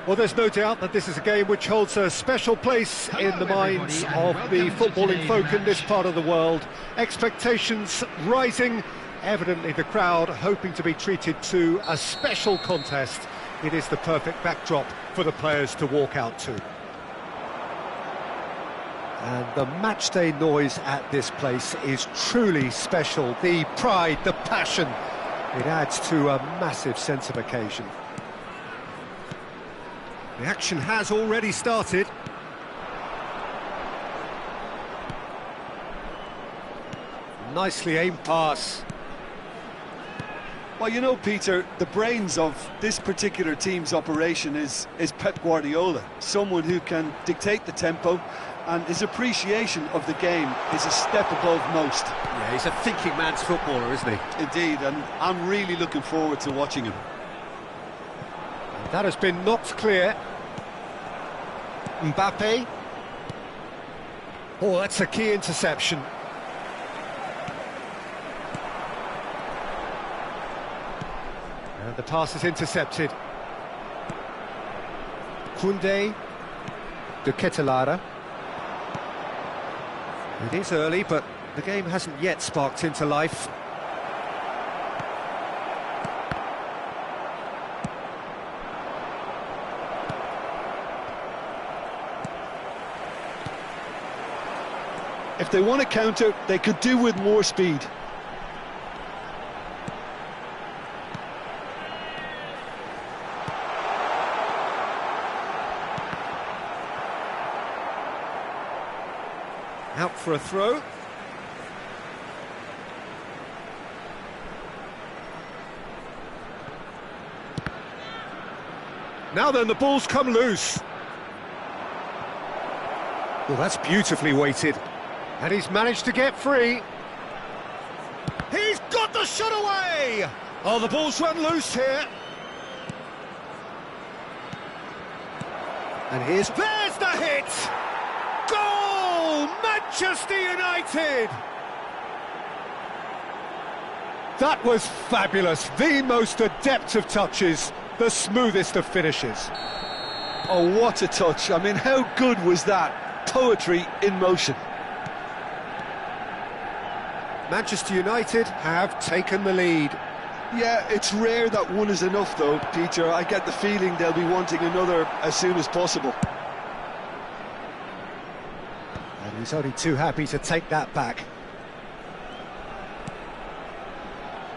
Well, there's no doubt that this is a game which holds a special place in the minds of the footballing folk in this part of the world. Expectations rising, evidently the crowd hoping to be treated to a special contest. It is the perfect backdrop for the players to walk out to. And the matchday noise at this place is truly special. The pride, the passion, it adds to a massive sense of occasion. The action has already started. Nicely aimed pass. Well, you know, Peter, the brains of this particular team's operation is Pep Guardiola, someone who can dictate the tempo, and his appreciation of the game is a step above most. Yeah, he's a thinking man's footballer, isn't he? Indeed, and I'm really looking forward to watching him. That has been knocked clear. Mbappe. Oh, that's a key interception. And the pass is intercepted. Koundé. De Ketelaere. It is early, but the game hasn't yet sparked into life. If they want to counter, they could do with more speed. Out for a throw. Now then, the ball's come loose. Well, that's beautifully weighted. And he's managed to get free. He's got the shot away! Oh, the ball's run loose here. And there's the hit! Goal! Manchester United! That was fabulous. The most adept of touches, the smoothest of finishes. Oh, what a touch. I mean, how good was that? Poetry in motion. Manchester United have taken the lead. Yeah, it's rare that one is enough though, Peter. I get the feeling they'll be wanting another as soon as possible. And he's only too happy to take that back.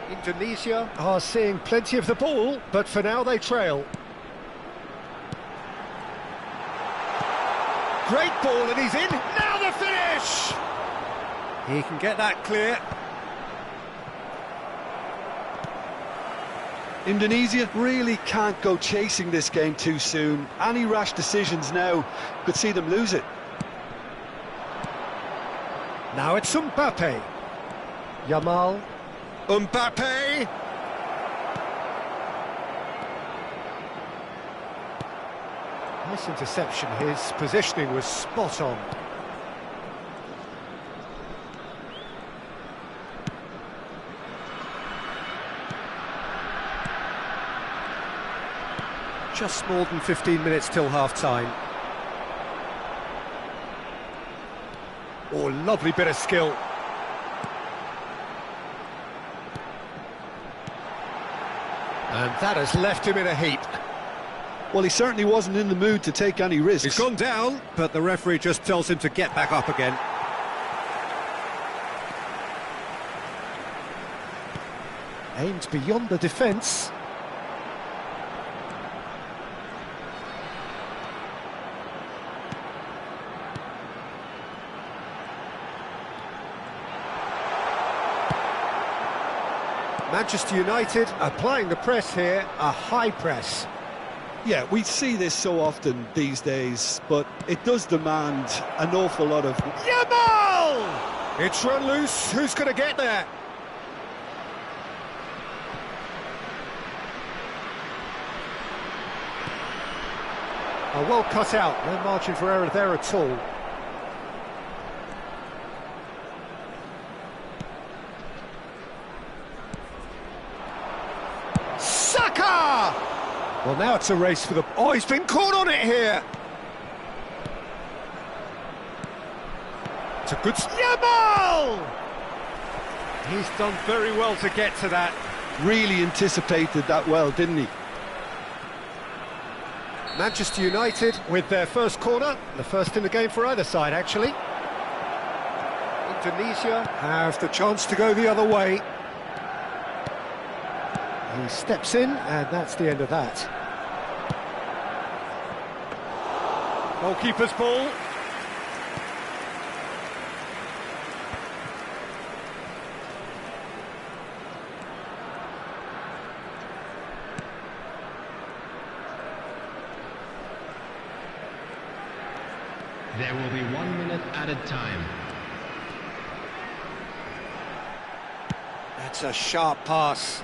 Indonesia are seeing plenty of the ball, but for now they trail. Great ball, and he's in. Now the finish! He can get that clear. Indonesia really can't go chasing this game too soon. Any rash decisions now could see them lose it. Now it's Mbappe. Yamal. Mbappe! Nice interception. His positioning was spot on. Just more than 15 minutes till half-time. Oh, lovely bit of skill. And that has left him in a heap. Well, he certainly wasn't in the mood to take any risks. He's gone down, but the referee just tells him to get back up again. Aimed beyond the defence. Manchester United applying the press here, a high press. Yeah, we see this so often these days, but it does demand an awful lot of... Yamal! It's run loose, who's going to get there? Oh, well cut out, no margin for error there at all. Well, now it's a race for the... Oh, he's been caught on it here! It's a good... Yamal! He's done very well to get to that. Really anticipated that well, didn't he? Manchester United with their first corner, the first in the game for either side, actually. Indonesia have the chance to go the other way. He steps in, and that's the end of that. Goalkeeper's ball. There will be 1 minute added time. That's a sharp pass.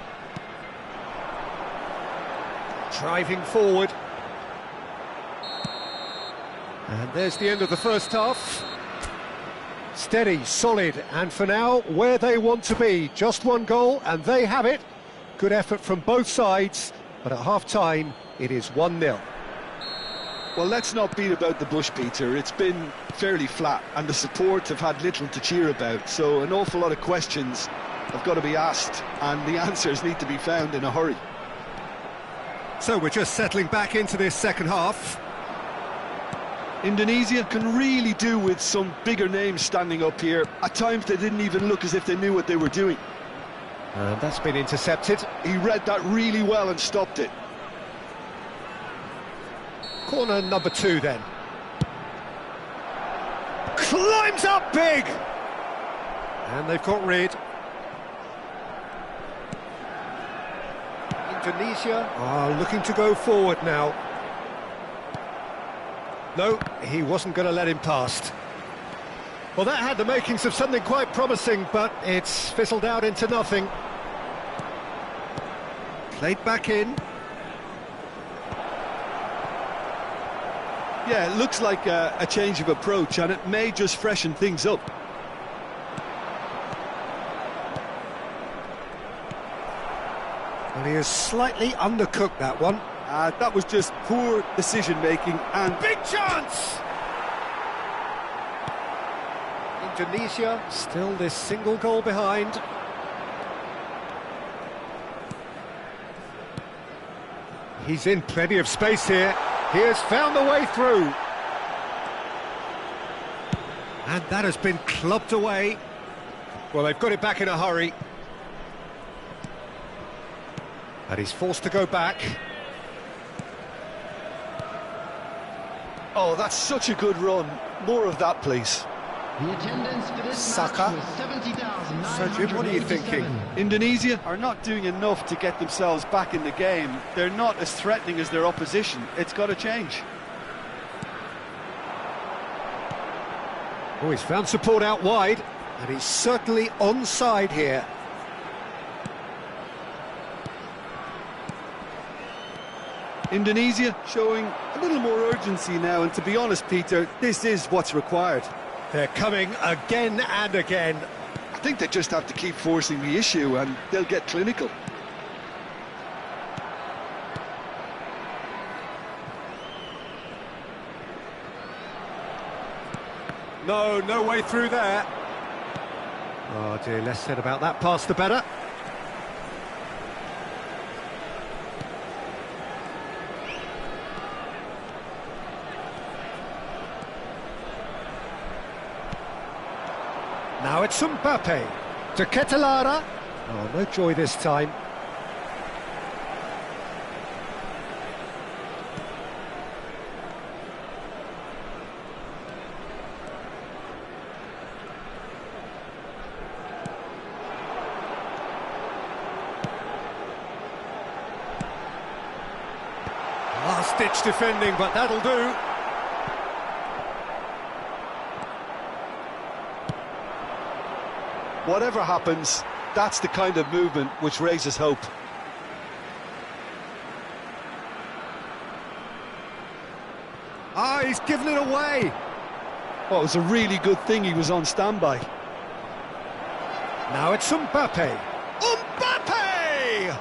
Driving forward. And there's the end of the first half. Steady, solid, and for now, where they want to be. Just one goal, and they have it. Good effort from both sides, but at half-time, it is 1-0. Well, let's not beat about the bush, Peter. It's been fairly flat, and the support have had little to cheer about, so an awful lot of questions have got to be asked, and the answers need to be found in a hurry. So we're just settling back into this second half. Indonesia can really do with some bigger names standing up here. At times they didn't even look as if they knew what they were doing. And that's been intercepted. He read that really well and stopped it. Corner number 2 then. Climbs up big! And they've got rid. Indonesia are looking to go forward now. No, he wasn't going to let him past. Well, that had the makings of something quite promising, but it's fizzled out into nothing. Played back in. Yeah, it looks like a change of approach, and it may just freshen things up. Well, he has slightly undercooked that one. That was just poor decision-making and... Big chance! Indonesia still this single goal behind. He's in plenty of space here. He has found the way through. And that has been clubbed away. Well, they've got it back in a hurry. And he's forced to go back. Oh, that's such a good run. More of that, please. The attendance for this Saka. match was 70,987. So, Jim, what are you thinking? Indonesia are not doing enough to get themselves back in the game. They're not as threatening as their opposition. It's got to change. Oh, he's found support out wide, and he's certainly onside here. Indonesia showing a little more urgency now, and to be honest, Peter, this is what's required. They're coming again and again. I think they just have to keep forcing the issue and they'll get clinical. No way through there. Oh dear, less said about that pass the better. Now it's Mbappe to Ketelara. Oh, no joy this time. Last-ditch defending, but that'll do. Whatever happens, that's the kind of movement which raises hope. Ah, he's given it away. Well, it was a really good thing he was on standby. Now it's Mbappe. Mbappe!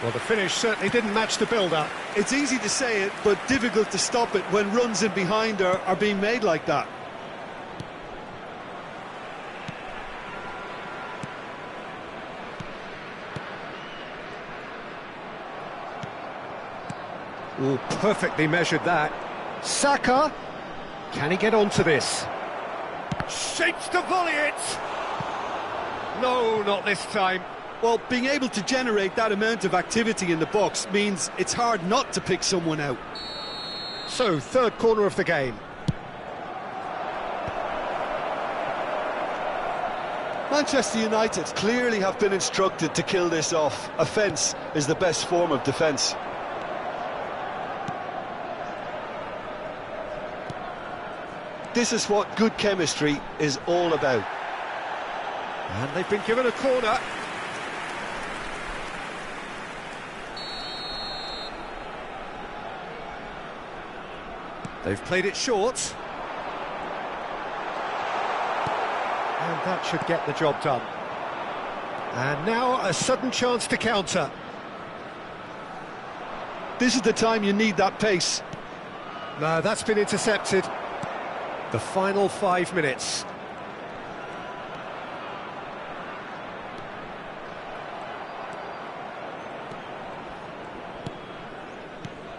Well, the finish certainly didn't match the build-up. It's easy to say it, but difficult to stop it when runs in behind are being made like that. Ooh, perfectly measured that. Saka, can he get onto this? Shapes to volley it! No, not this time. Well, being able to generate that amount of activity in the box means it's hard not to pick someone out. So, third corner of the game. Manchester United clearly have been instructed to kill this off. Offence is the best form of defence. This is what good chemistry is all about. And they've been given a corner. They've played it short. And that should get the job done. And now a sudden chance to counter. This is the time you need that pace. No, that's been intercepted. The final 5 minutes.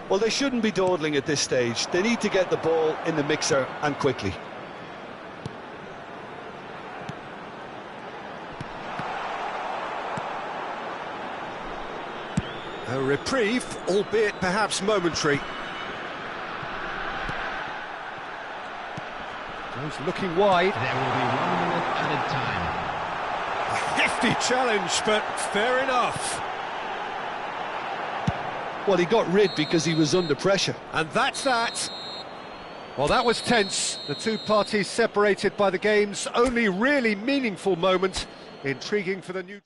Well, they shouldn't be dawdling at this stage. They need to get the ball in the mixer and quickly. A reprieve, albeit perhaps momentary. Goes looking wide. There will be 1 minute added time. A hefty challenge, but fair enough. Well, he got rid because he was under pressure. And that's that. Well, that was tense. The two parties separated by the game's only really meaningful moment. Intriguing for the new...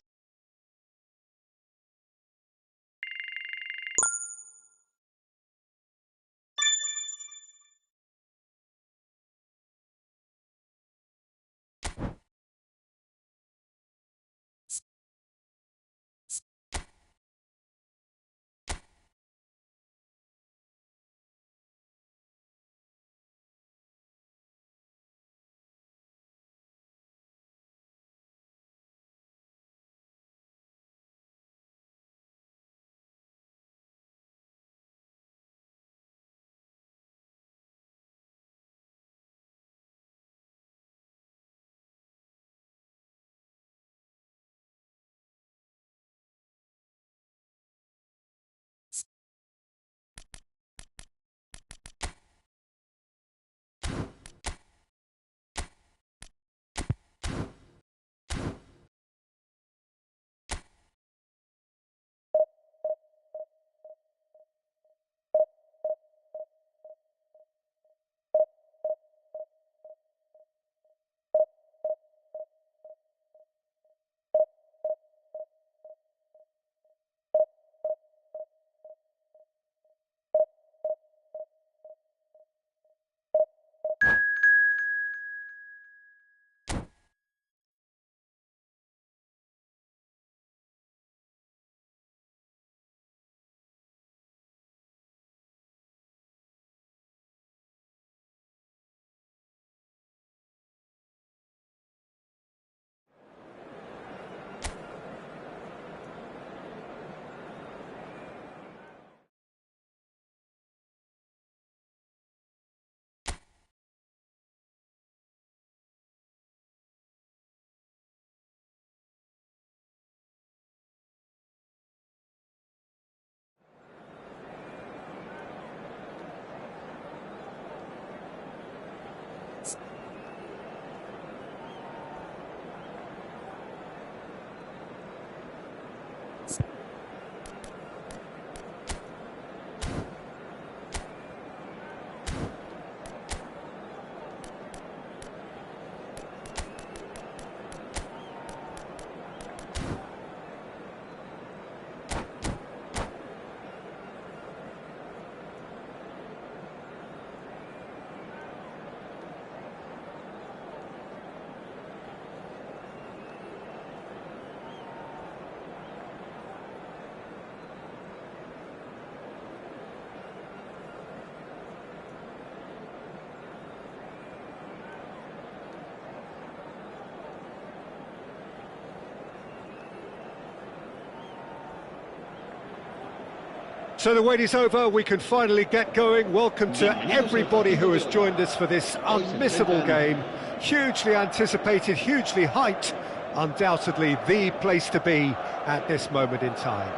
So the wait is over, we can finally get going. Welcome to everybody who has joined us for this unmissable game. Hugely anticipated, hugely hyped, undoubtedly the place to be at this moment in time.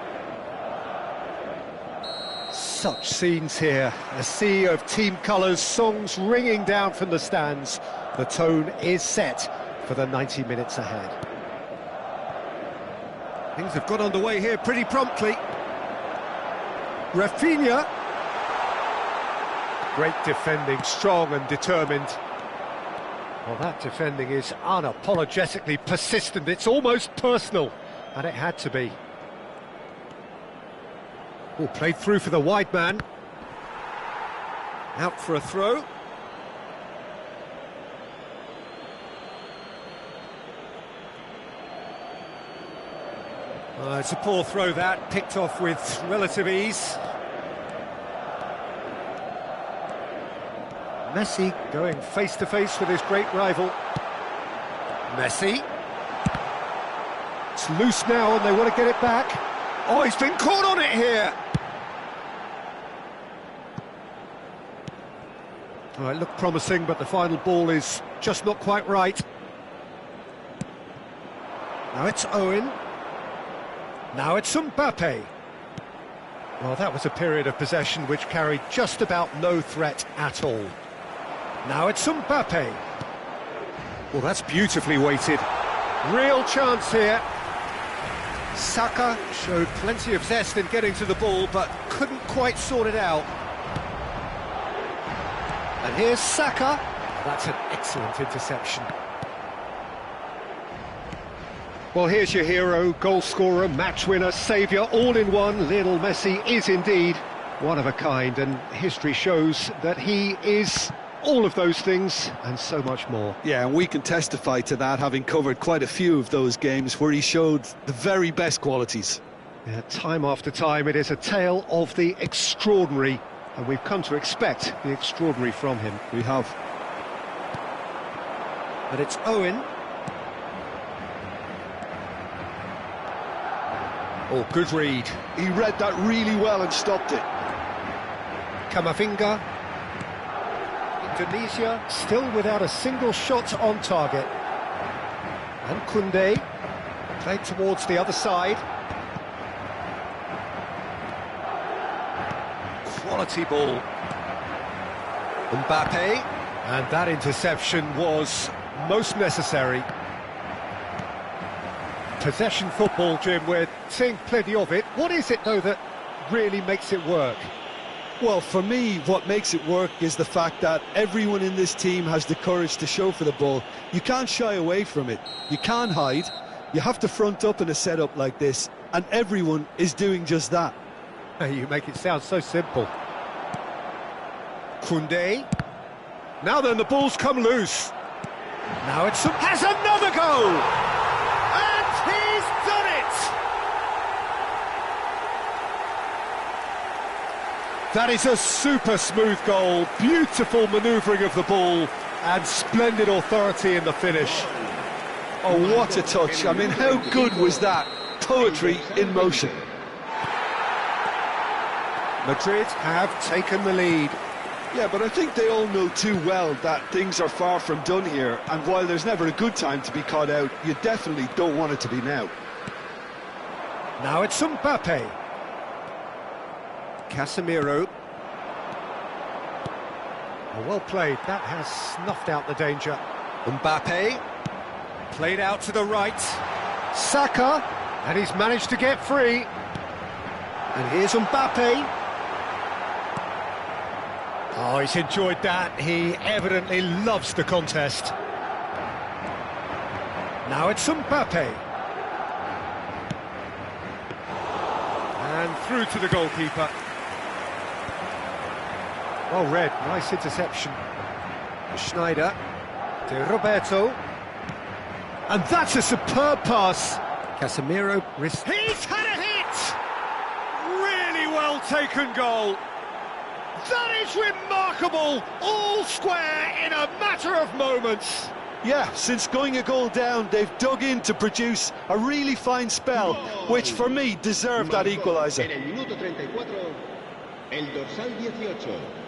Such scenes here, a sea of team colours, songs ringing down from the stands. The tone is set for the 90 minutes ahead. Things have got underway here pretty promptly. Rafinha. Great defending, strong and determined. Well, that defending is unapologetically persistent. It's almost personal, and it had to be. Oh, played through for the wide man. Out for a throw. It's a poor throw that, picked off with relative ease. Messi going face-to-face with his great rival. Messi. It's loose now and they want to get it back. Oh, he's been caught on it here. Oh, it looked promising, but the final ball is just not quite right. Now it's Owen. Now it's Mbappe. Well, that was a period of possession which carried just about no threat at all. Now it's Mbappe. Well, that's beautifully weighted. Real chance here. Saka showed plenty of zest in getting to the ball, but couldn't quite sort it out. And here's Saka. That's an excellent interception. Well, here's your hero, goal scorer, match winner, saviour, all in one. Lionel Messi is indeed one of a kind, and history shows that he is all of those things and so much more. Yeah, and we can testify to that, having covered quite a few of those games where he showed the very best qualities. Yeah, time after time, it is a tale of the extraordinary, and we've come to expect the extraordinary from him. We have. But it's Owen. Oh, good read. He read that really well and stopped it. Camavinga. Indonesia still without a single shot on target. And Koundé played towards the other side. Quality ball. Mbappe. And that interception was most necessary. Possession football, Jim, we're seeing plenty of it. What is it, though, that really makes it work? Well, for me, what makes it work is the fact that everyone in this team has the courage to show for the ball. You can't shy away from it. You can't hide. You have to front up in a setup like this, and everyone is doing just that. You make it sound so simple. Koundé. Now then, the ball's come loose. Now it's has another goal! He's done it! That is a super smooth goal, beautiful manoeuvring of the ball, and splendid authority in the finish. Oh, what a touch. I mean, how good was that? Poetry in motion. Madrid have taken the lead. Yeah, but I think they all know too well that things are far from done here, and while there's never a good time to be caught out, you definitely don't want it to be now. Now it's Mbappe. Casemiro. Oh, well played, that has snuffed out the danger. Mbappe. Played out to the right. Saka. And he's managed to get free. And here's Mbappe. Oh, he's enjoyed that. He evidently loves the contest. Now it's Mbappe. And through to the goalkeeper. Well read, nice interception. Schneider. De Roberto. And that's a superb pass. Casemiro. He's had a hit! Really well taken goal. That is remarkable! All square in a matter of moments. Yeah, since going a goal down, they've dug in to produce a really fine spell, which for me deserved that equaliser. El dorsal 18.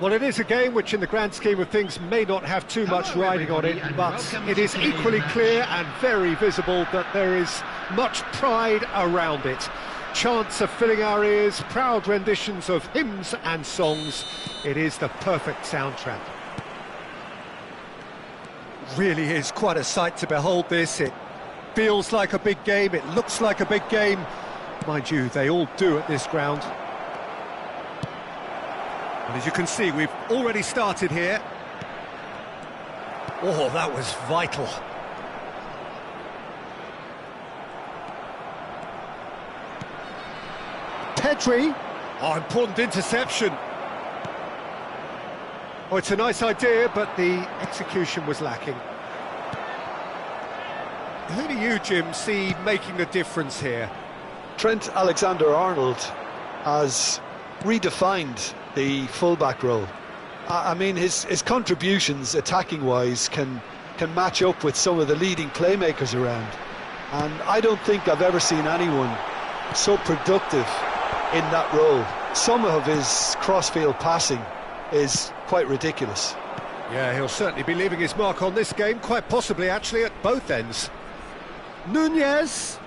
Well, it is a game which in the grand scheme of things may not have too much riding on it, but it is equally clear and very visible that there is much pride around it. Chants are filling our ears, proud renditions of hymns and songs. It is the perfect soundtrack. Really is quite a sight to behold this. It feels like a big game, it looks like a big game. Mind you, they all do at this ground. And as you can see, we've already started here. Oh, that was vital. Pedri. Oh, important interception. Oh, it's a nice idea, but the execution was lacking. Who do you, Jim, see making a difference here? Trent Alexander-Arnold has redefined the fullback role. I mean, his contributions attacking-wise can match up with some of the leading playmakers around. And I don't think I've ever seen anyone so productive in that role. Some of his cross-field passing is quite ridiculous. Yeah, he'll certainly be leaving his mark on this game, quite possibly actually at both ends. Nunez.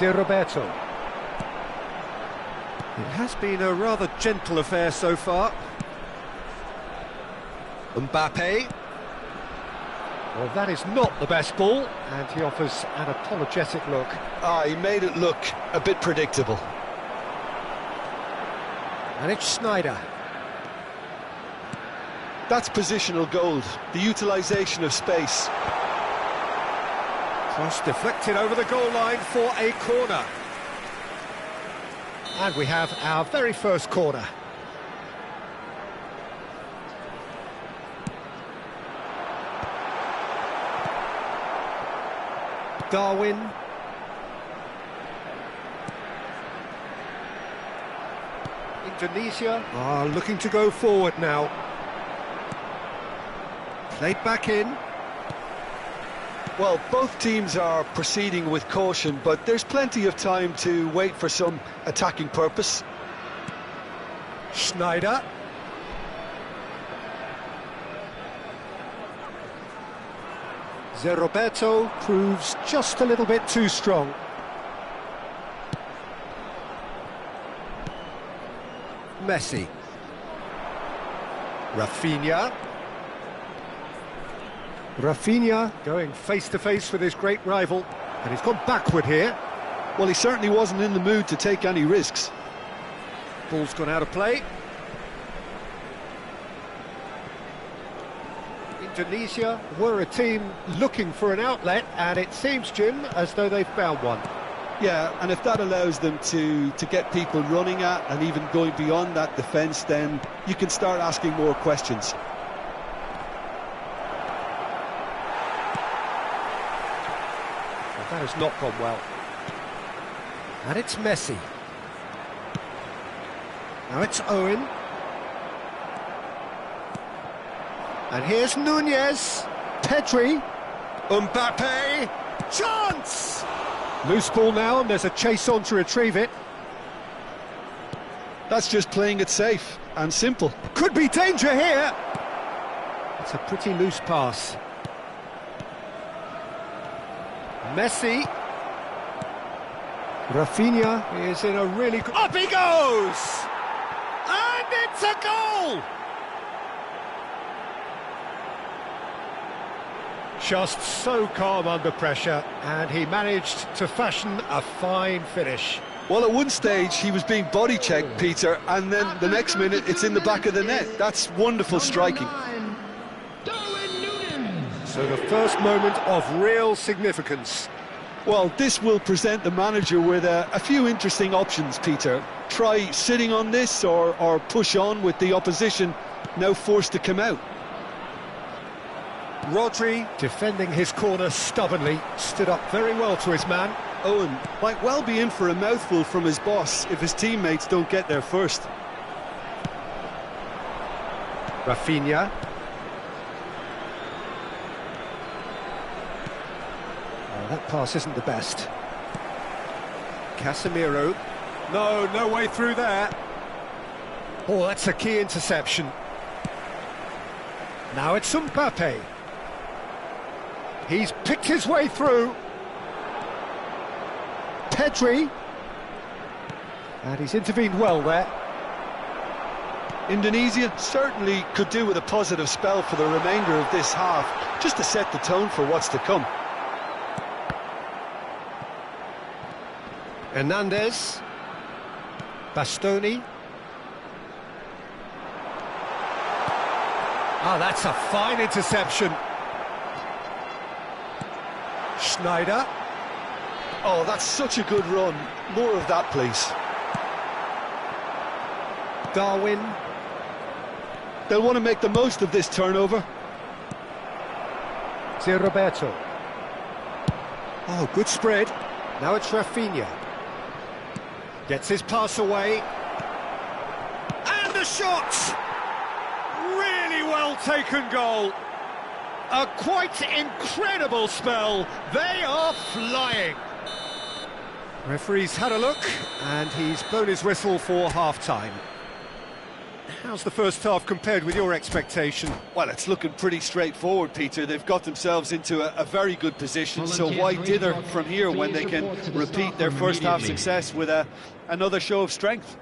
Roberto. It has been a rather gentle affair so far. Mbappe. Well, that is not the best ball, and he offers an apologetic look. He made it look a bit predictable. And it's Schneider. That's positional gold, the utilisation of space. Cross deflected over the goal line for a corner. And we have our very first corner. Darwin. Indonesia are looking to go forward now. Played back in. Well, both teams are proceeding with caution, but there's plenty of time to wait for some attacking purpose. Schneider. Roberto proves just a little bit too strong. Messi. Rafinha. Rafinha going face-to-face with his great rival, and he's gone backward here. Well, he certainly wasn't in the mood to take any risks. Ball's gone out of play. Indonesia were a team looking for an outlet, and it seems, Jim, as though they've found one. Yeah, and if that allows them to get people running at and even going beyond that defence, then you can start asking more questions. That has not gone well. And it's Messi. Now it's Owen. And here's Nunez. Pedri. Mbappe. Chance! Loose ball now, and there's a chase on to retrieve it. That's just playing it safe and simple. Could be danger here. It's a pretty loose pass. Messi. Rafinha is in a really good... Up he goes! And it's a goal! Just so calm under pressure, and he managed to fashion a fine finish. Well, at one stage he was being body checked, Peter, and then the next minute it's in the back of the net. That's wonderful striking. So the first moment of real significance. Well, this will present the manager with a few interesting options, Peter. Try sitting on this or push on with the opposition now forced to come out. Rodri, defending his corner stubbornly, stood up very well to his man. Owen might well be in for a mouthful from his boss if his teammates don't get there first. Rafinha. Oh, that pass isn't the best. Casemiro. No way through there. Oh, that's a key interception. Now it's Mbappe. He's picked his way through. Pedri. And he's intervened well there. Indonesia certainly could do with a positive spell for the remainder of this half, just to set the tone for what's to come. Hernandez. Bastoni. Ah, that's a fine interception. Schneider. Oh, that's such a good run. More of that, please. Darwin. They'll want to make the most of this turnover. Roberto. Oh, good spread. Now it's Rafinha. Gets his pass away. And the shot! Really well taken goal. A quite incredible spell. They are flying. Referee's had a look, and he's blown his whistle for half-time. How's the first half compared with your expectation? Well, it's looking pretty straightforward, Peter. They've got themselves into a very good position, so why dither from here when they can repeat their first half success with another show of strength?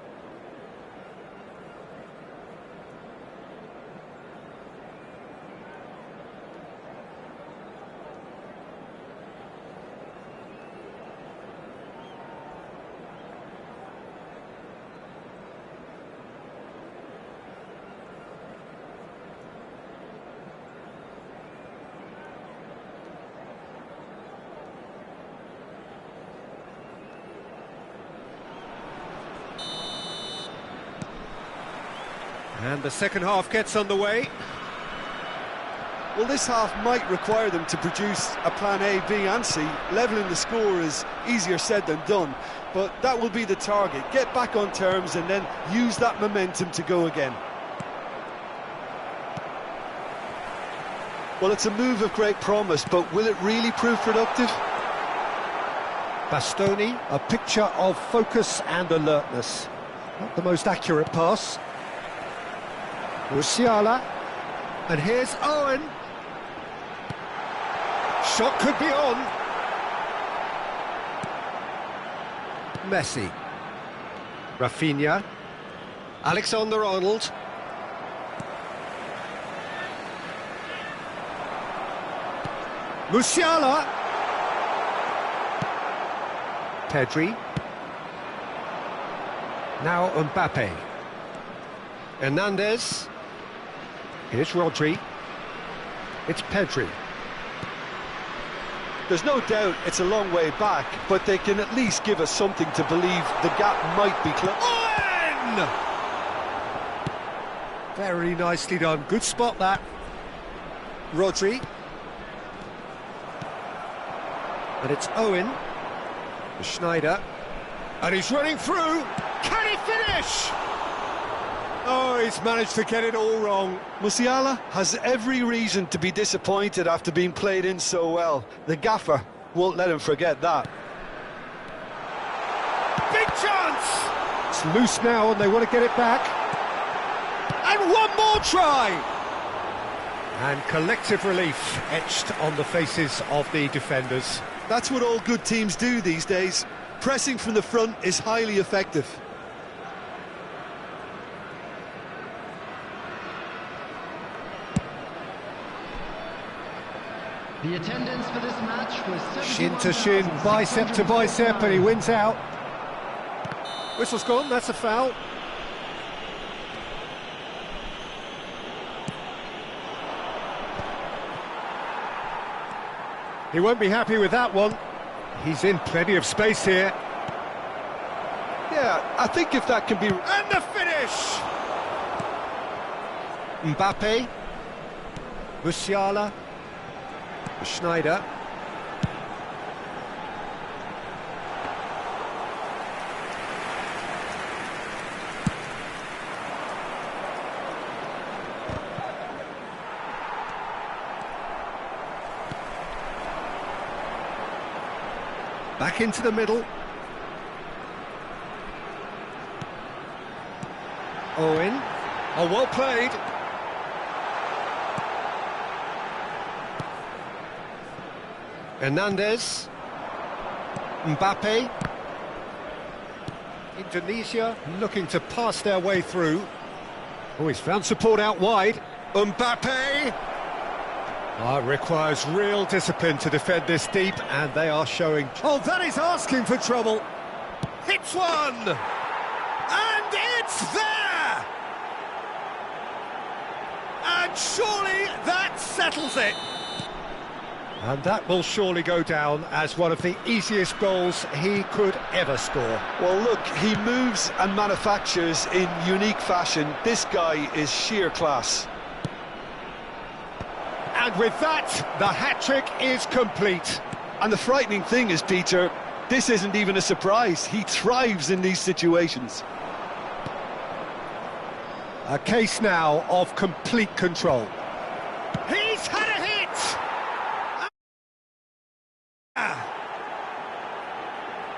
And the second half gets underway. Well, this half might require them to produce a plan A, B and C. Levelling the score is easier said than done, but that will be the target. Get back on terms and then use that momentum to go again. Well, it's a move of great promise, but will it really prove productive? Bastoni, a picture of focus and alertness. Not the most accurate pass. Musiala, and here's Owen. Shot could be on. Messi. Rafinha. Alexander-Arnold. Musiala. Pedri. Now Mbappe. Hernandez. Here's Rodri. It's Pedri. There's no doubt it's a long way back, but they can at least give us something to believe the gap might be closed. Owen! Very nicely done. Good spot, that. Rodri. And it's Owen. Schneider. And he's running through. Can he finish? Oh, he's managed to get it all wrong. Musiala has every reason to be disappointed after being played in so well. The gaffer won't let him forget that. Big chance! It's loose now and they want to get it back. And one more try! And collective relief etched on the faces of the defenders. That's what all good teams do these days. Pressing from the front is highly effective. The attendance for this match was shin to shin, bicep to bicep, and he wins out. Whistle's gone, that's a foul. He won't be happy with that one. He's in plenty of space here. Yeah, I think if that can be... And the finish! Mbappe. Musiala. Schneider. Back into the middle. Owen. Oh, well played. Hernandez. Mbappe. Indonesia looking to pass their way through. Oh, he's found support out wide. Mbappe. Oh, it requires real discipline to defend this deep, and they are showing... Oh, that is asking for trouble. Hits one! And it's there! And surely that settles it. And that will surely go down as one of the easiest goals he could ever score. Well, look, he moves and manufactures in unique fashion. This guy is sheer class. And with that, the hat-trick is complete. And the frightening thing is, Peter, this isn't even a surprise. He thrives in these situations. A case now of complete control. He's had a hit!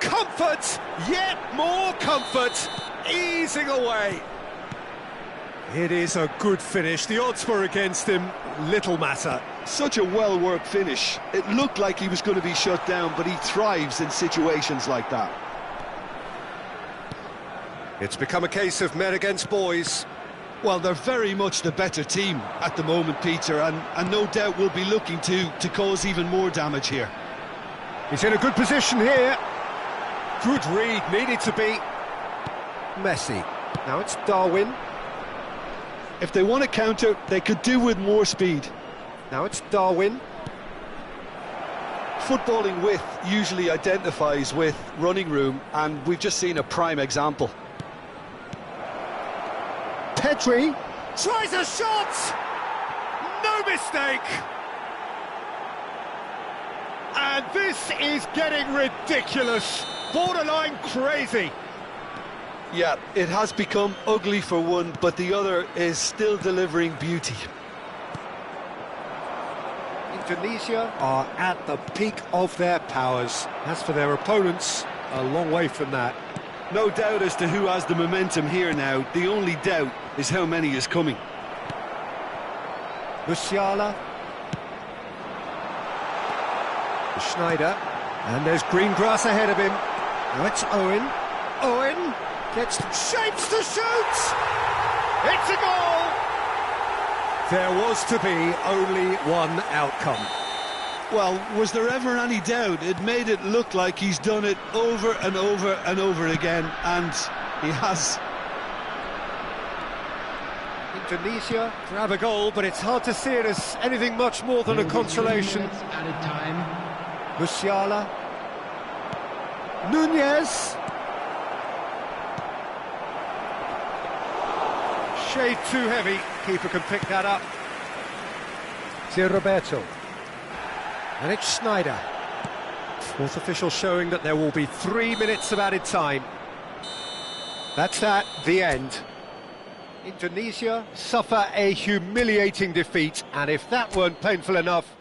Comfort, yet more comfort, easing away. It is a good finish. The odds were against him, little matter. Such a well-worked finish. It looked like he was going to be shut down, but he thrives in situations like that. It's become a case of men against boys. Well, they're very much the better team at the moment, Peter, and no doubt will be looking to cause even more damage here. He's in a good position here. Good read, needed to be. Messi. Now it's Darwin. If they want to counter, they could do with more speed. Now it's Darwin. Footballing width usually identifies with running room, and we've just seen a prime example. Pedri tries a shot! No No mistake! And this is getting ridiculous, borderline crazy. Yeah, it has become ugly for one, but the other is still delivering beauty. Indonesia are at the peak of their powers. As for their opponents, a long way from that. No doubt as to who has the momentum here now. The only doubt is how many is coming. Musiala. Schneider. And there's green grass ahead of him. Now it's Owen. Owen gets shapes to shoot! It's a goal! There was to be only one outcome. Well, was there ever any doubt? It made it look like he's done it over and over and over again, and he has. Indonesia grab a goal, but it's hard to see it as anything much more than a consolation. Added time. Musiala. Nunez. Shade too heavy. Keeper can pick that up. It's Roberto. And it's Schneider. Fourth official showing that there will be 3 minutes of added time. That's at the end. Indonesia suffer a humiliating defeat, and if that weren't painful enough,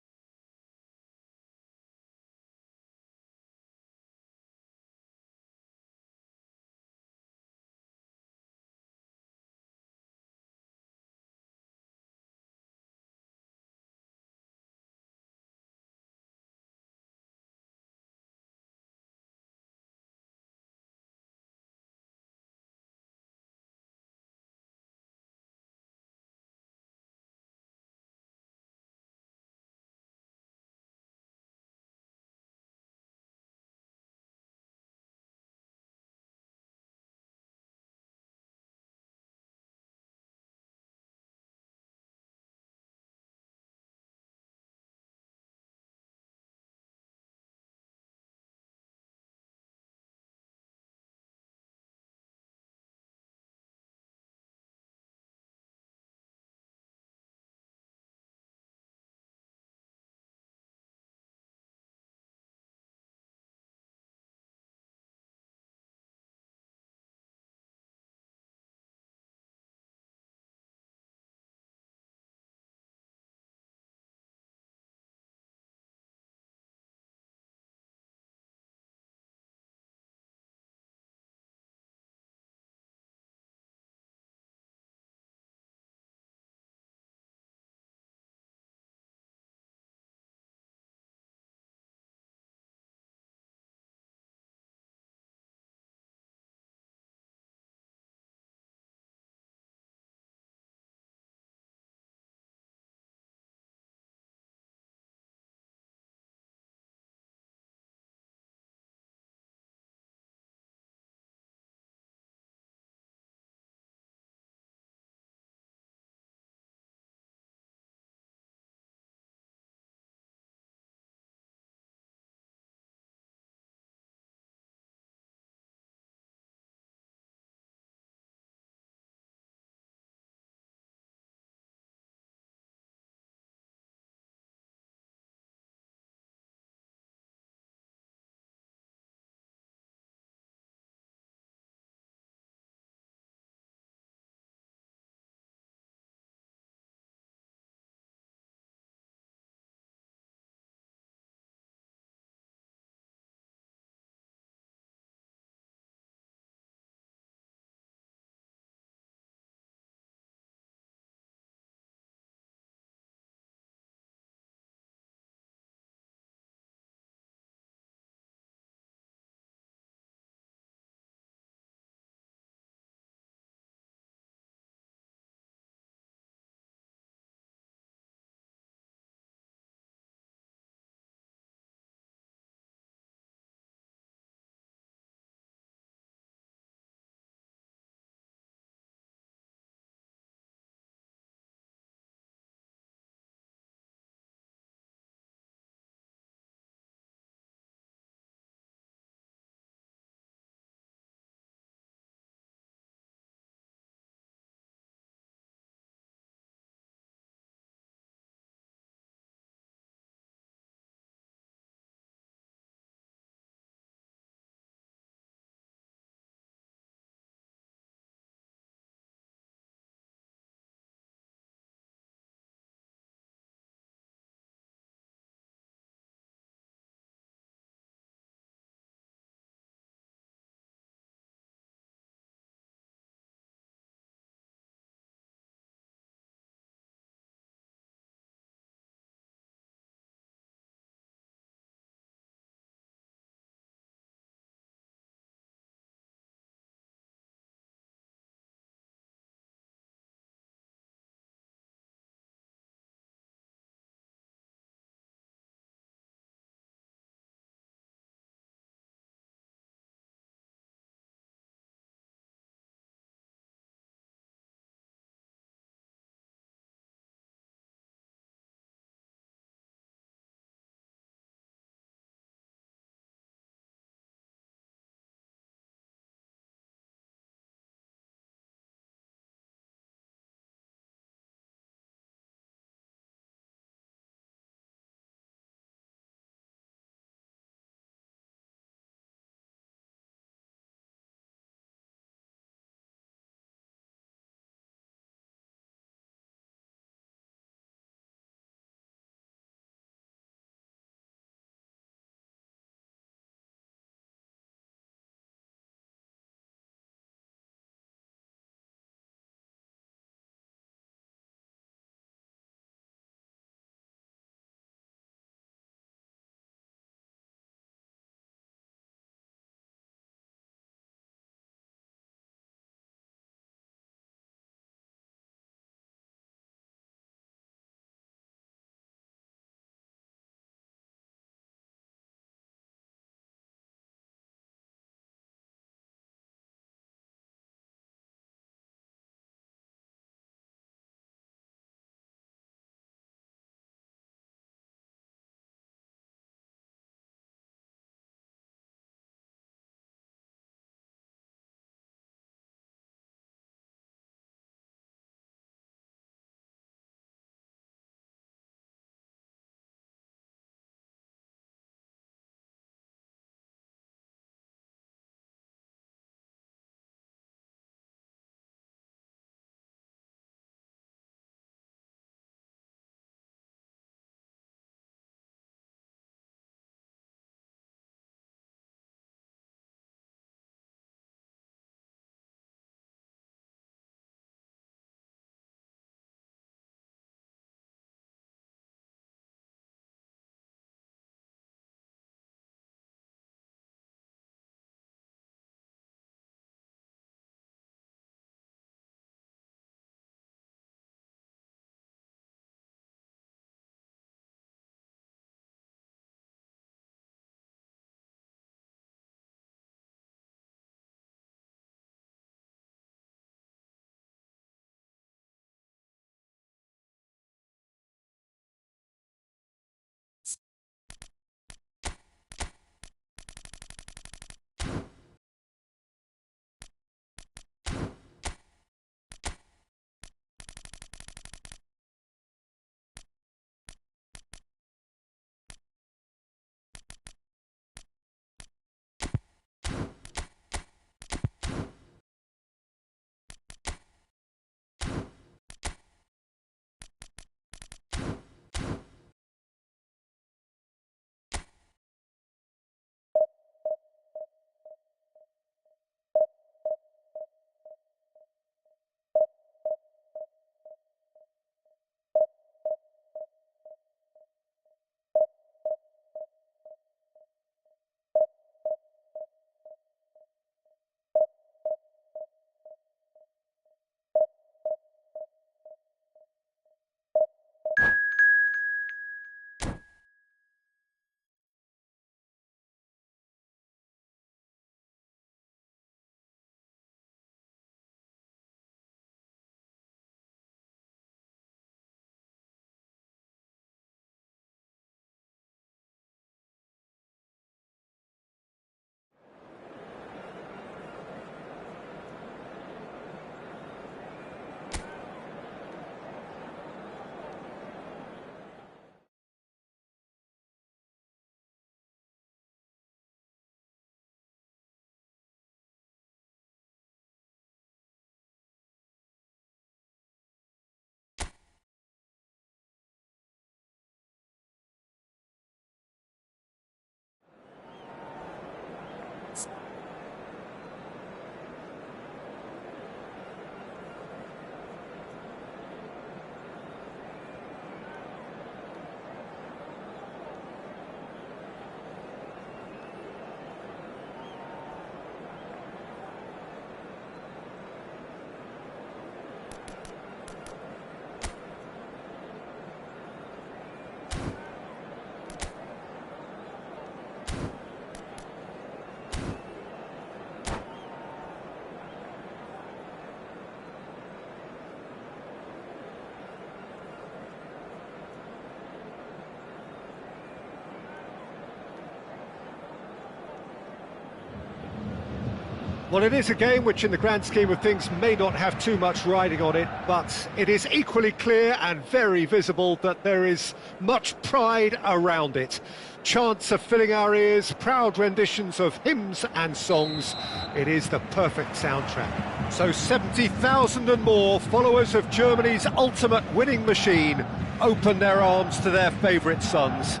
Well, it is a game which in the grand scheme of things may not have too much riding on it, but it is equally clear and very visible that there is much pride around it. Chants are filling our ears, proud renditions of hymns and songs. It is the perfect soundtrack. So 70,000 and more followers of Germany's ultimate winning machine open their arms to their favourite sons.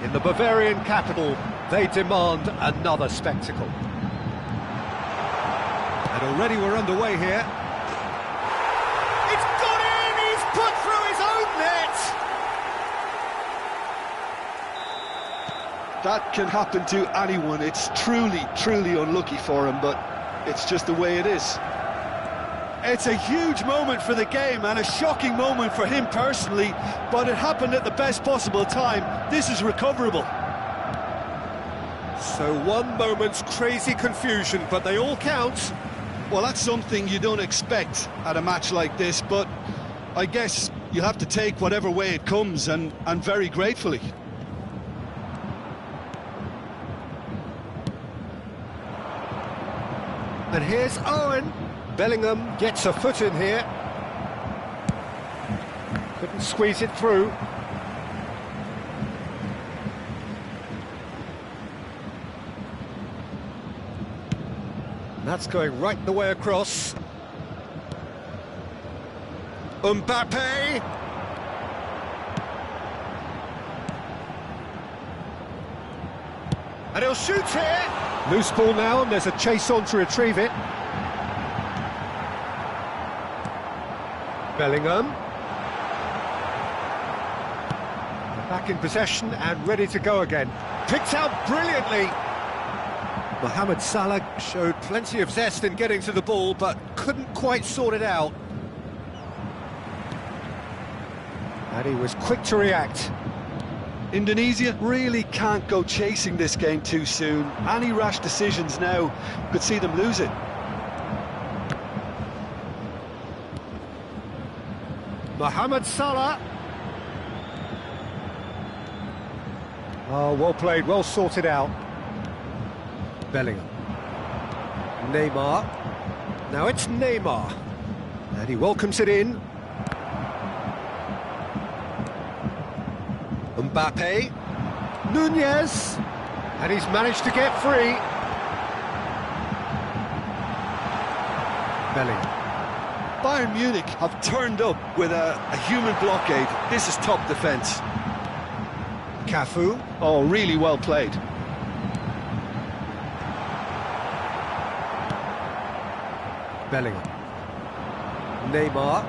In the Bavarian capital, they demand another spectacle. And already we're underway here. It's gone in! He's put through his own net! That can happen to anyone. It's truly, truly unlucky for him, but it's just the way it is. It's a huge moment for the game and a shocking moment for him personally, but it happened at the best possible time. This is recoverable. So one moment's crazy confusion, but they all count. Well, that's something you don't expect at a match like this, but I guess you have to take whatever way it comes, and very gratefully. And here's Owen. Bellingham gets a foot in here. Couldn't squeeze it through. That's going right the way across. Mbappe! And he'll shoot here! Loose ball now, and there's a chase on to retrieve it. Bellingham. Back in possession and ready to go again. Picked out brilliantly! Mohamed Salah showed plenty of zest in getting to the ball, but couldn't quite sort it out. And he was quick to react. Indonesia really can't go chasing this game too soon. Any rash decisions now could see them lose it. Mohamed Salah. Oh, well played, well sorted out. Bellingham. Neymar. Now it's Neymar. And he welcomes it in. Mbappe. Nunez. And he's managed to get free. Bellingham. Bayern Munich have turned up with a human blockade. This is top defence. Cafu. Oh, really well played. Bellingham. Neymar.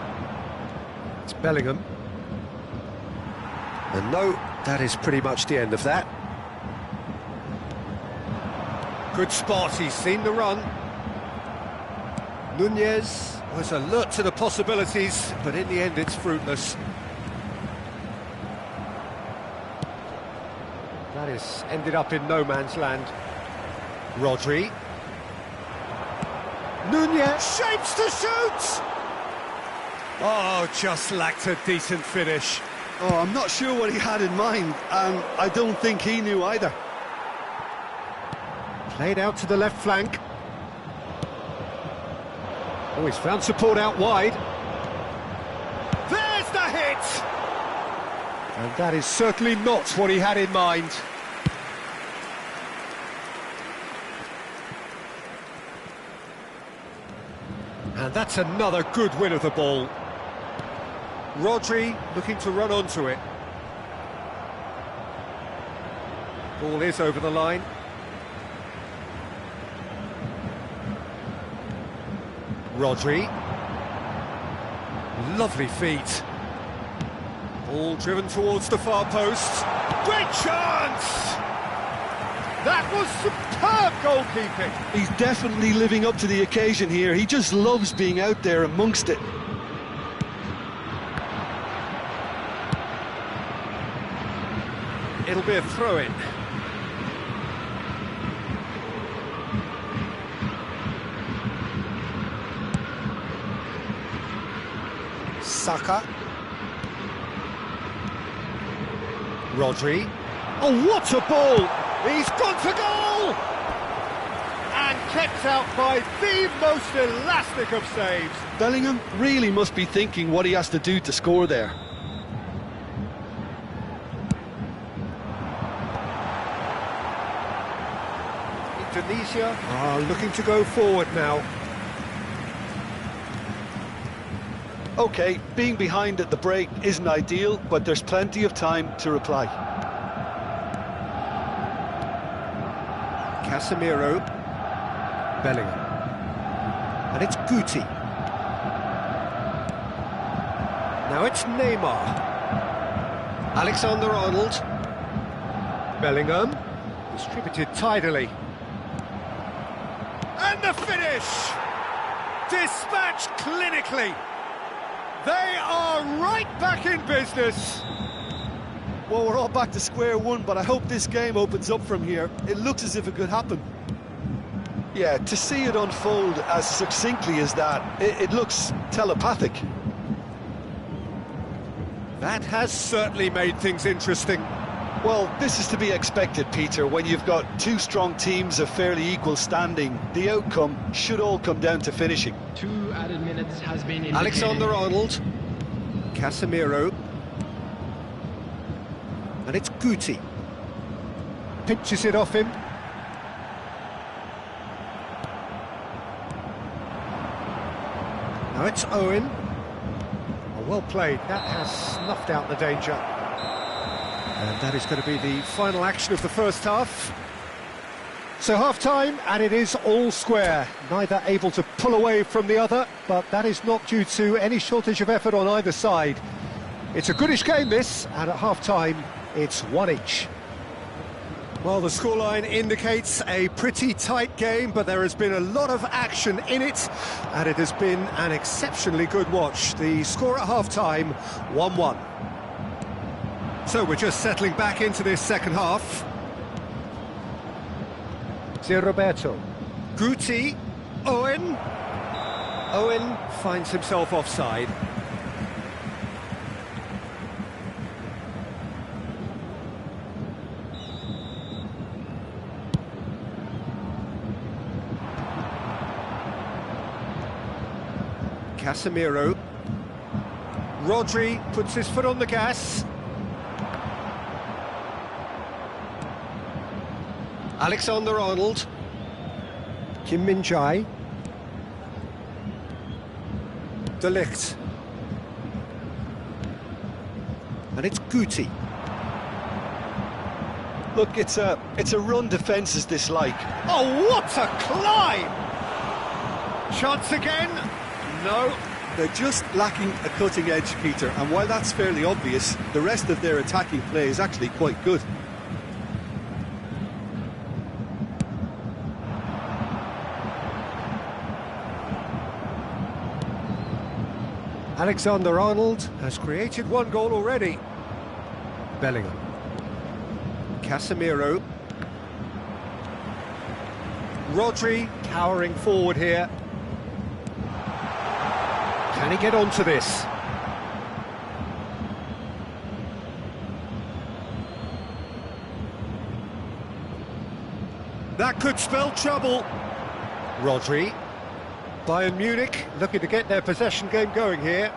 It's Bellingham. And no, that is pretty much the end of that. Good spot, he's seen the run. Nunez was alert to the possibilities, but in the end it's fruitless. That has ended up in no man's land. Rodri. Nunez shapes to shoot! Oh, just lacked a decent finish. Oh, I'm not sure what he had in mind, and I don't think he knew either. Played out to the left flank. Oh, he's found support out wide. There's the hit! And that is certainly not what he had in mind. And that's another good win of the ball. Rodri looking to run onto it. Ball is over the line. Rodri. Lovely feet. Ball driven towards the far post. Great chance! That was superb goalkeeping. He's definitely living up to the occasion here. He just loves being out there amongst it. It'll be a throw-in. Saka. Rodri. Oh, what a ball! He's gone for goal! And kept out by the most elastic of saves. Bellingham really must be thinking what he has to do to score there. Indonesia are looking to go forward now. OK, being behind at the break isn't ideal, but there's plenty of time to reply. Casemiro. Bellingham. And it's Guti. Now it's Neymar. Alexander-Arnold. Bellingham. Distributed tidily. And the finish! Dispatched clinically. They are right back in business. Well, we're all back to square one, but I hope this game opens up from here. It looks as if it could happen. Yeah, to see it unfold as succinctly as that, it looks telepathic. That has certainly made things interesting. Well, this is to be expected, Peter. When you've got two strong teams of fairly equal standing, the outcome should all come down to finishing. 2 added minutes has been indicated. Alexander-Arnold. Casemiro. And it's Guti. Pinches it off him. Now it's Owen. Oh, well played. That has snuffed out the danger. And that is going to be the final action of the first half. So half-time, and it is all square. Neither able to pull away from the other, but that is not due to any shortage of effort on either side. It's a goodish game, this, and at half-time, it's 1 each. Well, the scoreline indicates a pretty tight game, but there has been a lot of action in it, and it has been an exceptionally good watch. The score at half-time, 1-1. So we're just settling back into this second half. Roberto. Guti. Owen. Owen finds himself offside. Casemiro. Rodri puts his foot on the gas. Alexander-Arnold. Kim Min-jae. De Ligt. And it's Guti. Look, it's a run defence is dislike. Oh, what a climb! Chance again? No. They're just lacking a cutting edge, Peter, and while that's fairly obvious, the rest of their attacking play is actually quite good. Alexander-Arnold has created one goal already. Bellingham. Casemiro. Rodri towering forward here. Can he get onto this? That could spell trouble. Rodri. Bayern Munich looking to get their possession game going here.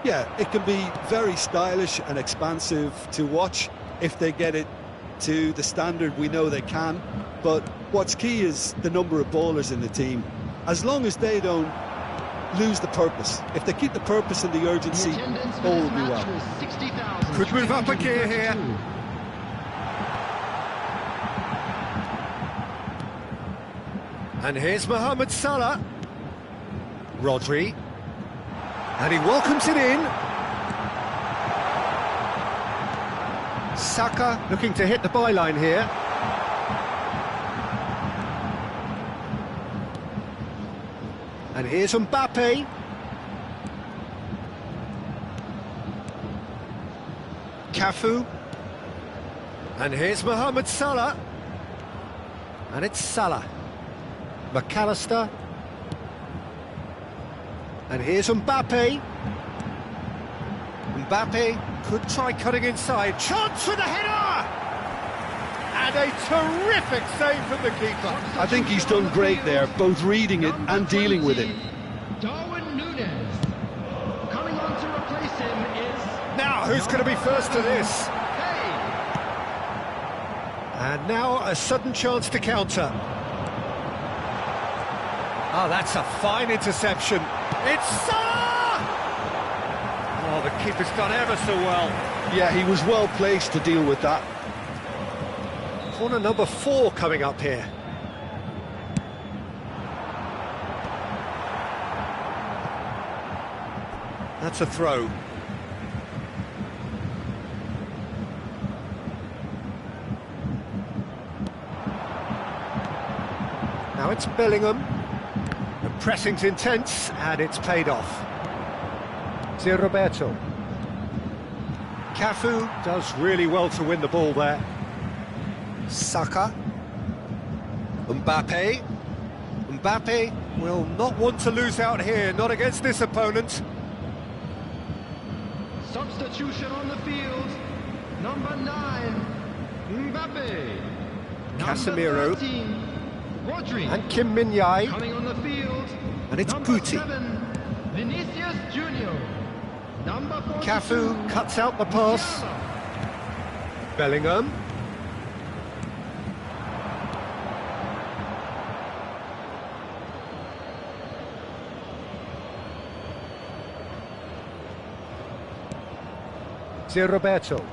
Yeah, it can be very stylish and expansive to watch if they get it to the standard we know they can. But what's key is the number of ballers in the team. As long as they don't lose the purpose. If they keep the purpose and the urgency, all will be well. Could move up a gear here. And here's Mohamed Salah. Rodri. And he welcomes it in. Saka looking to hit the byline here. And here's Mbappe. Cafu. And here's Mohamed Salah. And it's Salah. McAllister. And here's Mbappe. Mbappe could try cutting inside. Chance with a header! And a terrific save from the keeper. I think he's done great there, both reading it and dealing with it. Darwin Núñez. Coming on to replace him is... Now, who's going to be first to this? Hey. And now a sudden chance to counter. Oh, that's a fine interception. It's Salah! Oh, the keeper's done ever so well. Yeah, he was well placed to deal with that. Corner number 4 coming up here. That's a throw. Now it's Bellingham. The pressing's intense, and it's paid off. Roberto. Cafu does really well to win the ball there. Saka. Mbappe. Mbappe will not want to lose out here, not against this opponent. Substitution on the field. Number 9, Mbappe. Casemiro. Number 13, Rodri. And Kim Min-jae. Coming on the field. And it's Number Guti. 7, Vinicius Junior. Number 42, Cafu cuts out the pass. Musiala. Bellingham. Roberto.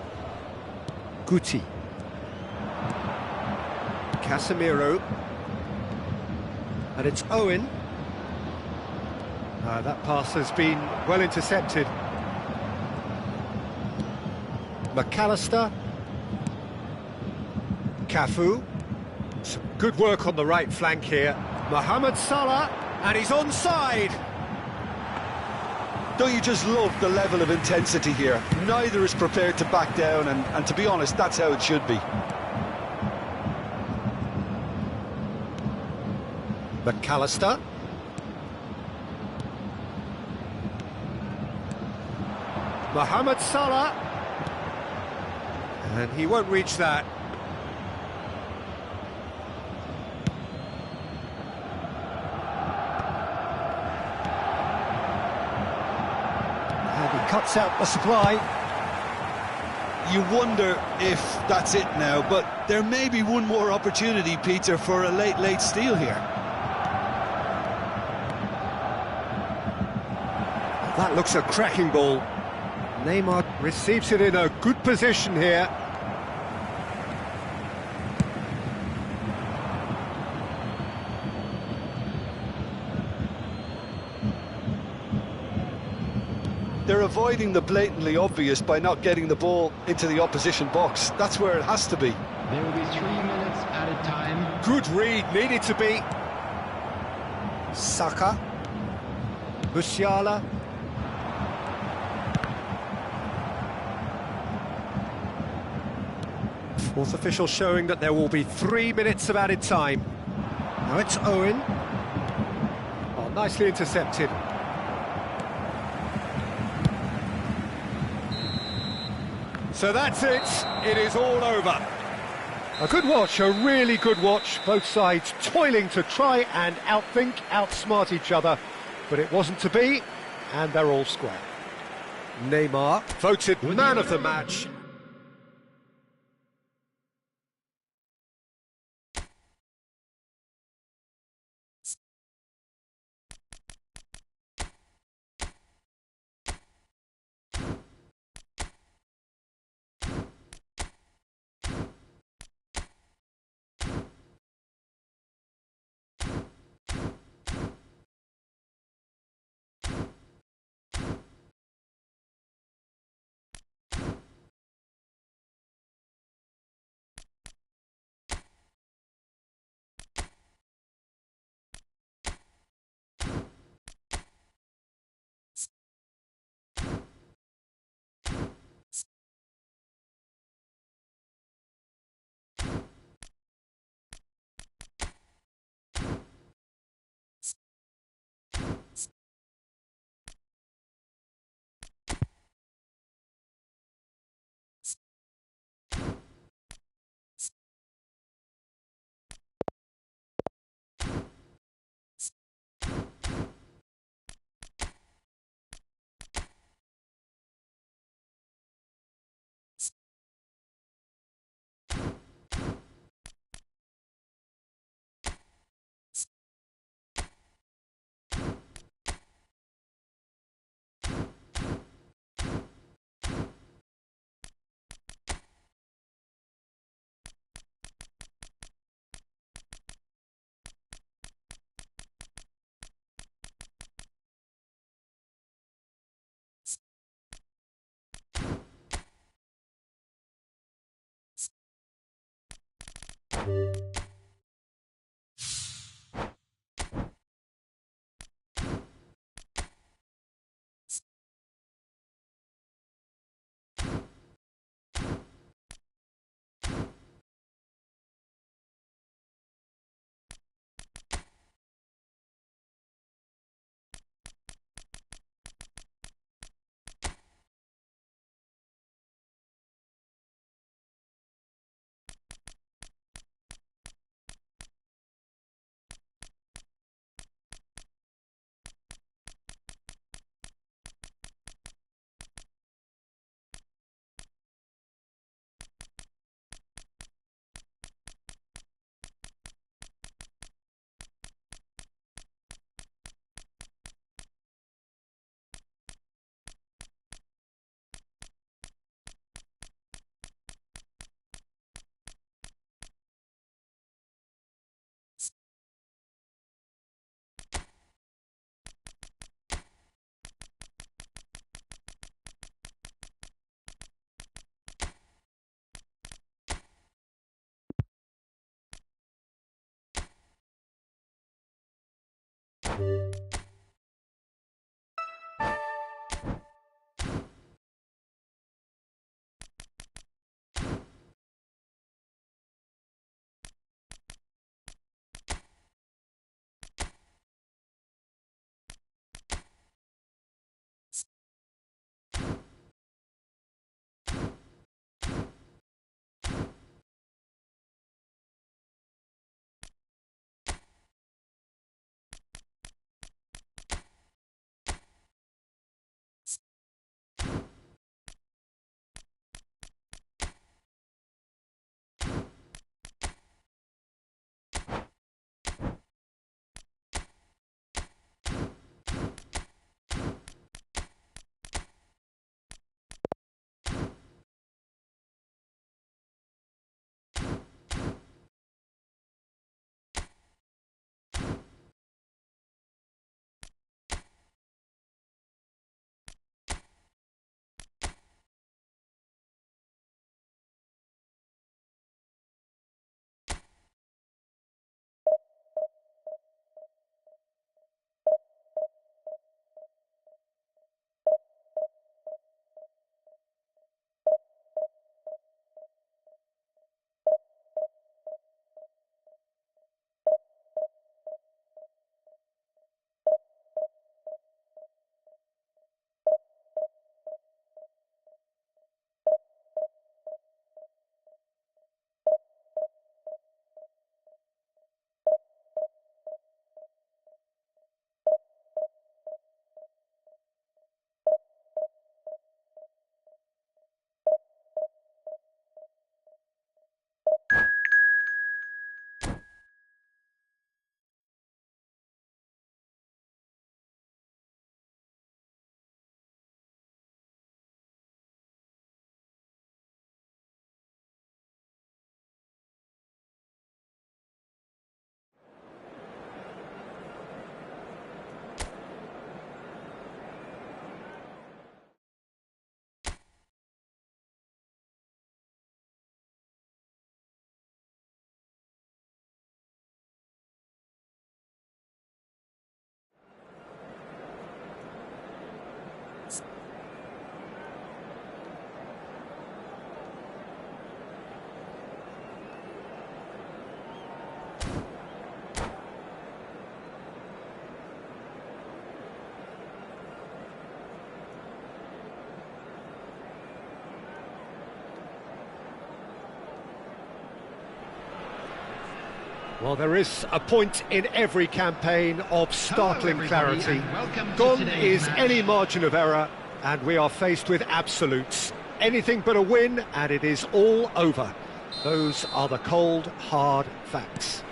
Guti. Casemiro. And it's Owen. That pass has been well intercepted. McAllister. Cafu. Some good work on the right flank here. Mohamed Salah, and he's onside. Don't you just love the level of intensity here? Neither is prepared to back down, and to be honest, that's how it should be. McAllister. Mohamed Salah. And he won't reach that. And he cuts out the supply. You wonder if that's it now, but there may be one more opportunity, Peter, for a late steal here. That looks a cracking ball. Neymar receives it in a good position here. They're avoiding the blatantly obvious by not getting the ball into the opposition box. That's where it has to be. There will be 3 minutes added time. Good read, needed to be. Saka. Musiala. Fourth official showing that there will be 3 minutes of added time. Now it's Owen. Oh, nicely intercepted. So that's it. It is all over. A good watch, a really good watch. Both sides toiling to try and outthink, outsmart each other. But it wasn't to be, and they're all square. Neymar voted man of the match. Well, there is a point in every campaign of startling clarity. Gone is any margin of error, and we are faced with absolutes. Anything but a win, and it is all over. Those are the cold, hard facts.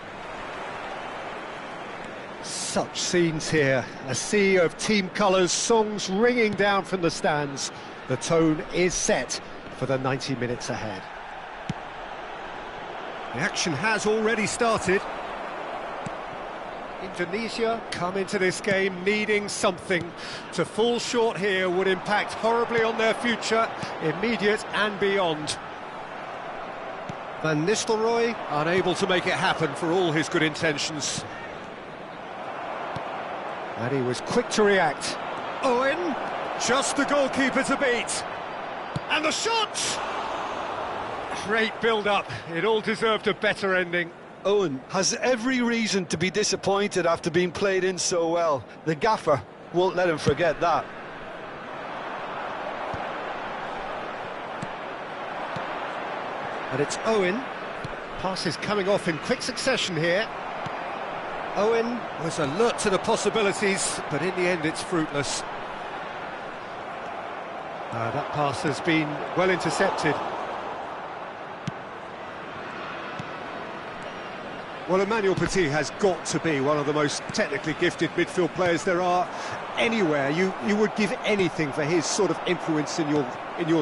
Such scenes here, a sea of team colours, songs ringing down from the stands. The tone is set for the 90 minutes ahead. The action has already started. Indonesia come into this game needing something. To fall short here would impact horribly on their future, immediate and beyond. Van Nistelrooy, unable to make it happen for all his good intentions. And he was quick to react. Owen, just the goalkeeper to beat. And the shot! Great build-up. It all deserved a better ending. Owen has every reason to be disappointed after being played in so well. The gaffer won't let him forget that. And it's Owen. Passes coming off in quick succession here. Owen was alert to the possibilities, but in the end it's fruitless. That pass has been well intercepted. Well, Emmanuel Petit has got to be one of the most technically gifted midfield players there are anywhere. You would give anything for his sort of influence in your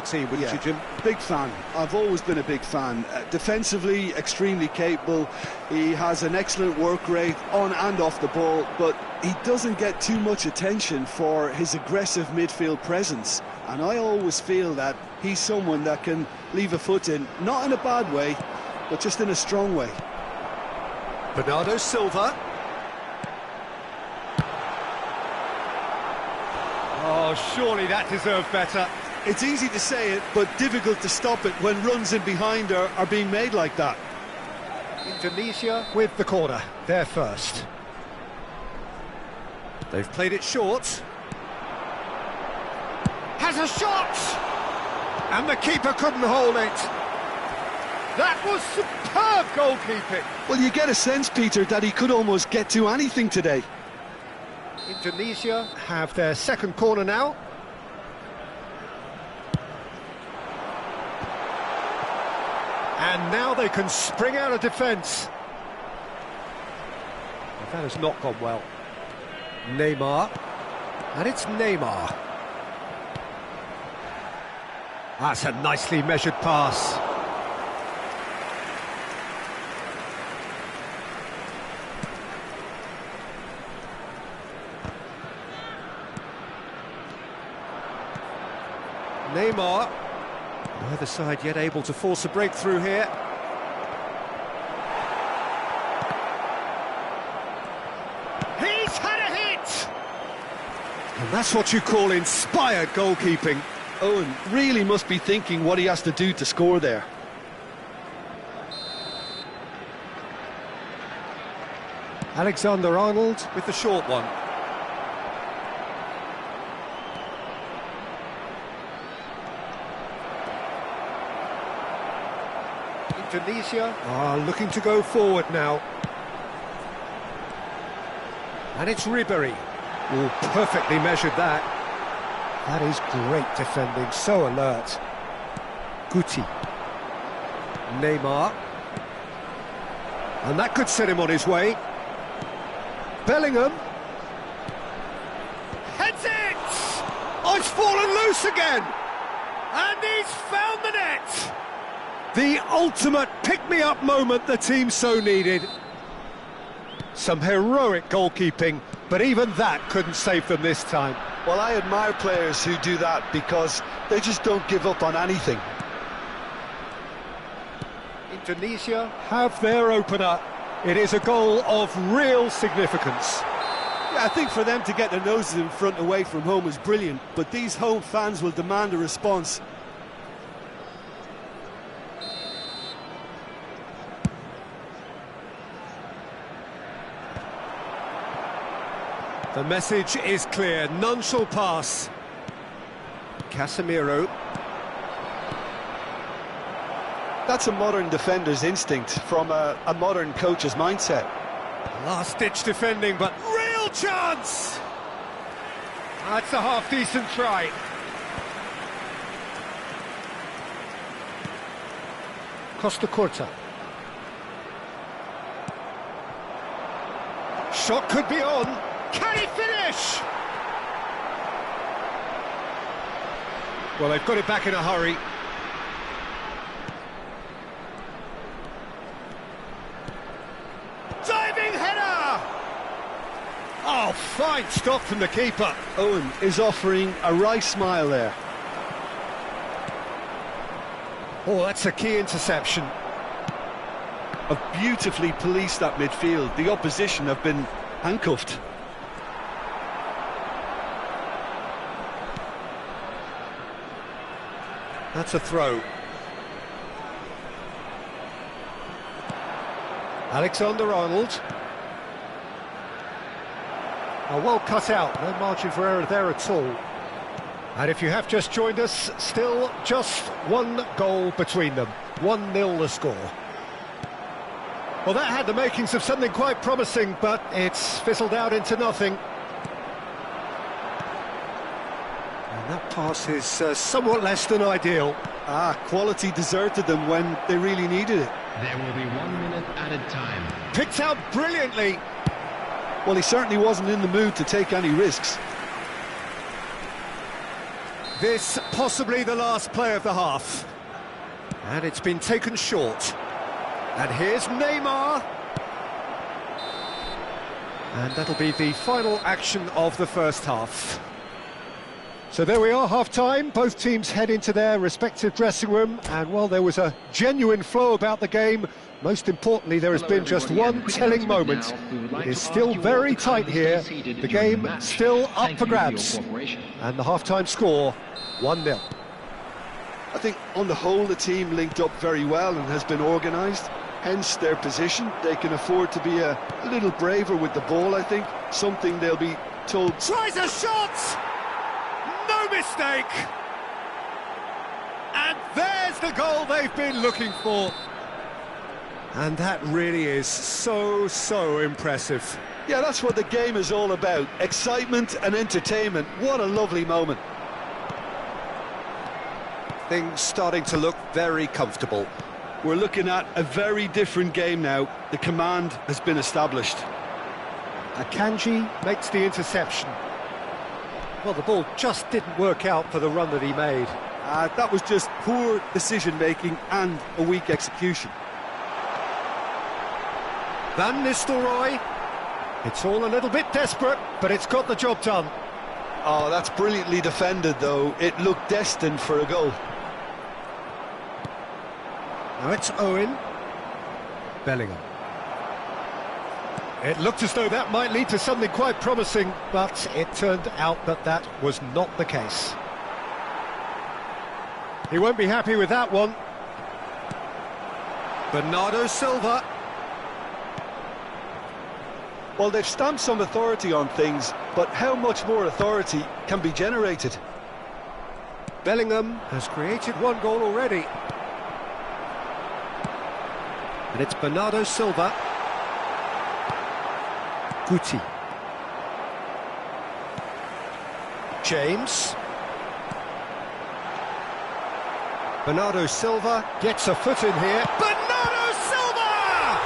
team, wouldn't you, Jim? Big fan. I've always been a big fan. Defensively, extremely capable. He has an excellent work rate on and off the ball, but he doesn't get too much attention for his aggressive midfield presence. And I always feel that he's someone that can leave a foot in, not in a bad way, but just in a strong way. Bernardo Silva. Oh, surely that deserved better. It's easy to say it, but difficult to stop it when runs in behind are being made like that. Indonesia with the corner, they're first. They've played it short. Has a shot! And the keeper couldn't hold it. That was superb goalkeeping. Well, you get a sense, Peter, that he could almost get to anything today. Indonesia have their second corner now. And now they can spring out of defence. That has not gone well. Neymar. And it's Neymar. That's a nicely measured pass. Neymar, neither side yet able to force a breakthrough here. He's had a hit! And that's what you call inspired goalkeeping. Owen really must be thinking what he has to do to score there. Alexander-Arnold with the short one. Indonesia are looking to go forward now. And it's Ribery. Oh, perfectly measured that. That is great defending, so alert. Guti. Neymar. And that could set him on his way. Bellingham. Heads it! Oh, it's fallen loose again! And he's found the net! The ultimate pick-me-up moment the team so needed. Some heroic goalkeeping, but even that couldn't save them this time. Well, I admire players who do that because they just don't give up on anything. Indonesia have their opener. It is a goal of real significance. Yeah, I think for them to get their noses in front away from home is brilliant, but these home fans will demand a response. The message is clear, none shall pass. Casemiro. That's a modern defender's instinct from a modern coach's mindset. Last-ditch defending, but real chance! That's a half-decent try. Costa Curta. Shot could be on. Can he finish? Well, they've got it back in a hurry. Diving header! Oh, fine stop from the keeper. Owen is offering a wry smile there. Oh, that's a key interception. have beautifully policed that midfield. The opposition have been handcuffed. That's a throw. Alexander-Arnold. Well cut out, no margin for error there at all. And if you have just joined us, still just one goal between them. 1-0 the score. Well, that had the makings of something quite promising, but it's fizzled out into nothing. And that pass is somewhat less than ideal. Quality deserted them when they really needed it. There will be 1 minute added time. Picked out brilliantly. Well, he certainly wasn't in the mood to take any risks. This possibly the last play of the half. And it's been taken short. And here's Neymar. And that'll be the final action of the first half. So there we are, half-time. Both teams head into their respective dressing room. And while there was a genuine flow about the game, most importantly, there has been just one telling moment. It is still very tight here. The game still up for grabs. And the half-time score, 1-0. I think on the whole the team linked up very well and has been organised, hence their position. They can afford to be a little braver with the ball, I think, something they'll be told. Tries a shot! No mistake! And there's the goal they've been looking for. And that really is so impressive. Yeah, that's what the game is all about, excitement and entertainment. What a lovely moment. Things starting to look very comfortable. We're looking at a very different game now. The command has been established. Akanji makes the interception. Well, the ball just didn't work out for the run that he made. That was just poor decision-making and a weak execution. Van Nistelrooy. It's all a little bit desperate, but it's got the job done. Oh, that's brilliantly defended, though. It looked destined for a goal. Now it's Owen. Bellingham. It looked as though that might lead to something quite promising, but it turned out that that was not the case. He won't be happy with that one. Bernardo Silva. Well, they've stamped some authority on things, but how much more authority can be generated? Bellingham has created one goal already. And it's Bernardo Silva. Guti. James. Bernardo Silva gets a foot in here. Bernardo Silva!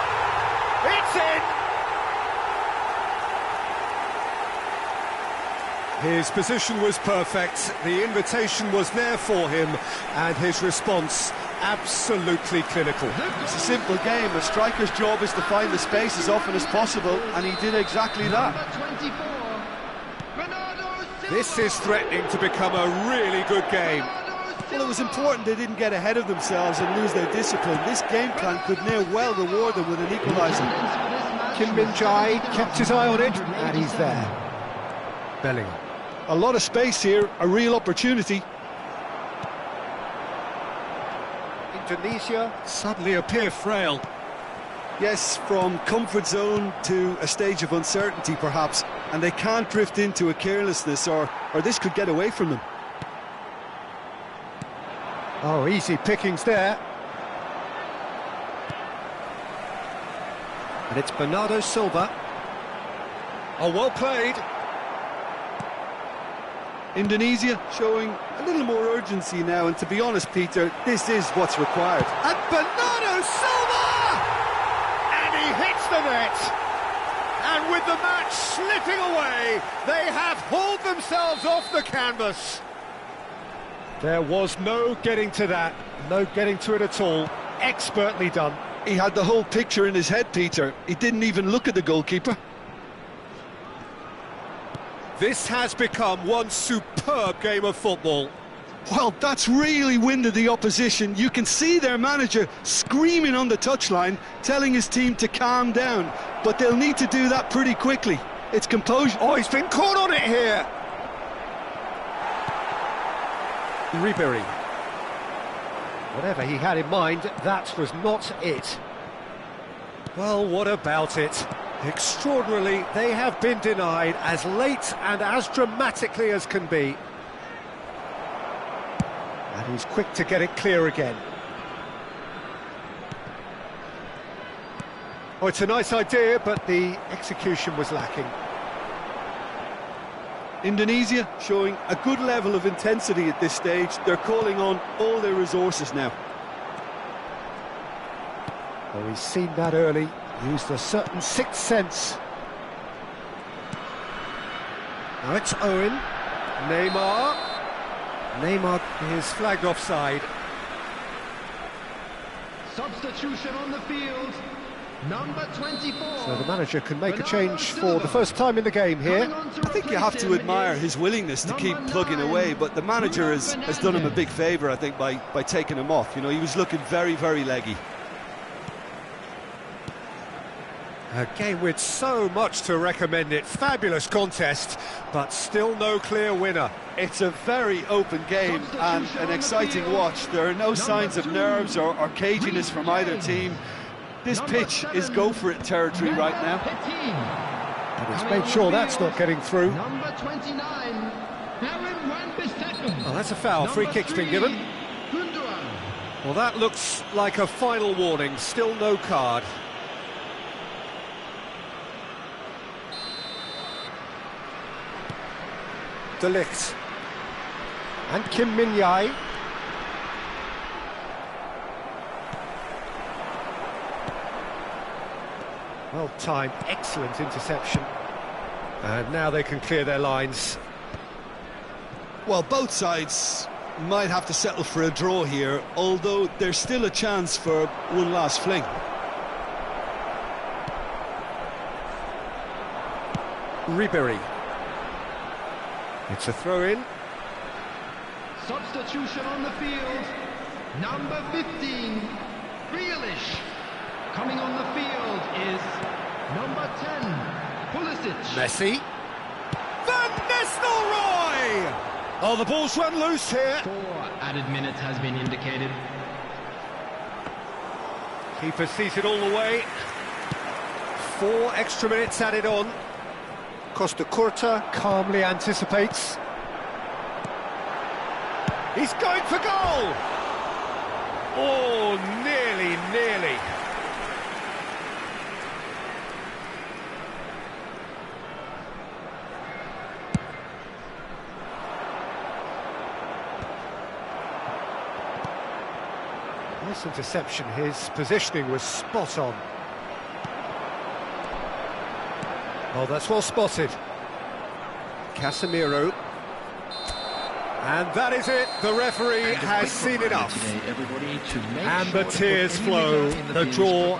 It's in! His position was perfect, the invitation was there for him, and his response absolutely clinical. It's a simple game. A striker's job is to find the space as often as possible, and he did exactly that. This is threatening to become a really good game. Well, it was important they didn't get ahead of themselves and lose their discipline. This game plan could now well reward them with an equaliser. Kim Min-jae kept his eye on it, and he's there. Bellingham. A lot of space here, a real opportunity. Indonesia suddenly appear frail. Yes, from comfort zone to a stage of uncertainty perhaps, and they can't drift into a carelessness or this could get away from them. Oh, easy pickings there. And it's Bernardo Silva. Oh, well played. Indonesia showing a little more urgency now, and to be honest, Peter, this is what's required. And Bernardo Silva! And he hits the net! And with the match slipping away, they have hauled themselves off the canvas. There was no getting to that, no getting to it at all. Expertly done. He had the whole picture in his head, Peter. He didn't even look at the goalkeeper. This has become one superb game of football. Well, that's really winded the opposition. You can see their manager screaming on the touchline, telling his team to calm down. But they'll need to do that pretty quickly. It's composure. Oh, he's been caught on it here. Ribery. Whatever he had in mind, that was not it. Well, what about it? Extraordinarily, they have been denied as late and as dramatically as can be. And he's quick to get it clear again. Oh, it's a nice idea, but the execution was lacking. Indonesia showing a good level of intensity at this stage. They're calling on all their resources now. Oh, he's seen that early, used a certain sixth sense. Now it's Owen. Neymar is flagged offside. Substitution on the field. Number 24. So the manager can make a change for the first time in the game here. I think you have to admire his willingness to keep plugging away, but the manager has done him a big favour, I think, by taking him off. You know, he was looking very, very leggy. A game with so much to recommend it. Fabulous contest, but still no clear winner. It's a very open game and an exciting watch. There are no signs of nerves or caginess from either team. This pitch is go-for-it territory right now. And he's made sure that's not getting through. Number 29. Oh, that's a foul. Free kick's been given. Well, that looks like a final warning. Still no card. De Ligt. And Kim Min-jae. Well timed, excellent interception. And now they can clear their lines. Well, both sides might have to settle for a draw here, although there's still a chance for one last fling. Ribery. It's a throw-in. Substitution on the field. Number 15. Grealish. Coming on the field is number 10. Pulisic. Messi. Van Nistelrooy! Oh, the ball's run loose here. 4 added minutes has been indicated. Keeper sees it all the way. 4 extra minutes added on. Costa Curta calmly anticipates. He's going for goal! Oh, nearly. Nice interception, his positioning was spot on. Oh, that's well spotted. Casemiro. And that is it, the referee has seen enough. And the tears flow, the draw...